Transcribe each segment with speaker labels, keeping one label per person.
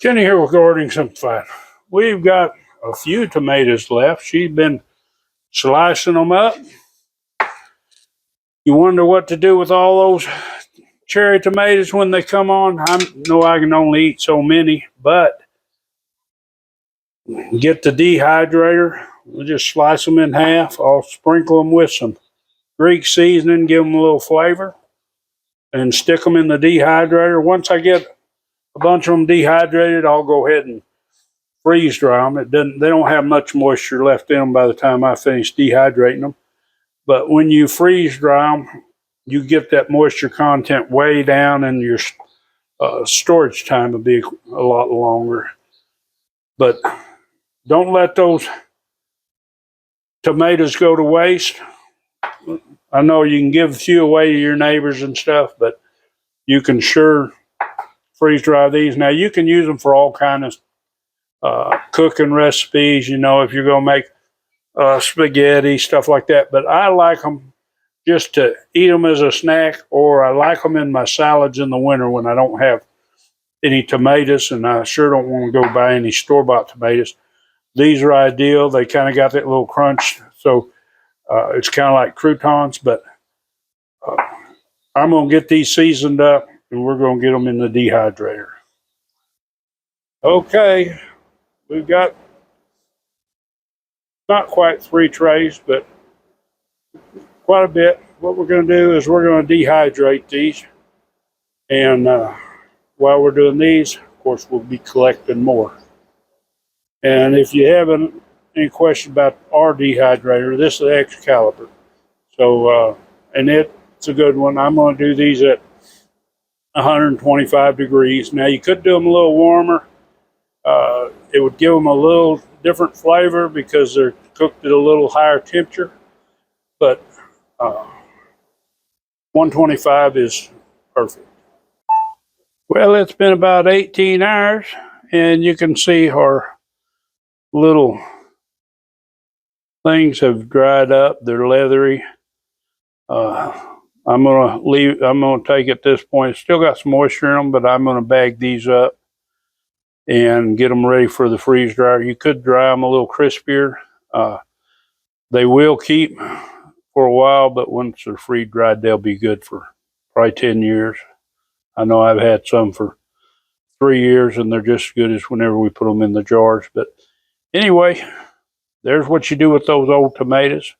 Speaker 1: Jenny here with Gardening Simplified. We've got a few tomatoes left. She's been slicing them up. You wonder what to do with all those cherry tomatoes when they come on. I know I can only eat so many, but get the dehydrator. We'll just slice them in half. I'll sprinkle them with some Greek seasoning, give them a little flavor, and stick them in the dehydrator. Once I get a bunch of them dehydrated, I'll go ahead and freeze dry them. They don't have much moisture left in them by the time I finish dehydrating them. But when you freeze dry them, you get that moisture content way down, and your storage time will be a lot longer. But don't let those tomatoes go to waste. I know you can give a few away to your neighbors and stuff, but you can sure freeze dry these. Now you can use them for all kinds of cooking recipes. You know, if you're going to make spaghetti, stuff like that. But I like them just to eat them as a snack, or I like them in my salads in the winter when I don't have any tomatoes, and I sure don't want to go buy any store-bought tomatoes. These are ideal. They kind of got that little crunch, so it's kind of like croutons, but I'm going to get these seasoned up, and we're going to get them in the dehydrator. Okay, we've got not quite 3 trays, but quite a bit. What we're going to do is we're going to dehydrate these, and while we're doing these, of course, we'll be collecting more. And if you have any question about our dehydrator, this is Excalibur. So, and it's a good one. I'm going to do these at 125 degrees. Now, you could do them a little warmer. It would give them a little different flavor because they're cooked at a little higher temperature. But 125 is perfect. Well, it's been about 18 hours, and you can see our little things have dried up. They're leathery. I'm gonna take at this point. It's still got some moisture in them, but I'm gonna bag these up and get them ready for the freeze dryer. You could dry them a little crispier. They will keep for a while, but once they're freeze dried, they'll be good for probably 10 years. I know I've had some for 3 years, and they're just as good as whenever we put them in the jars. But anyway, there's what you do with those old tomatoes.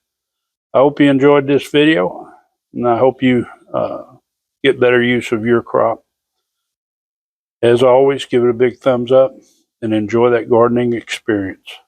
Speaker 1: I hope you enjoyed this video, and I hope you get better use of your crop. As always, give it a big thumbs up and enjoy that gardening experience.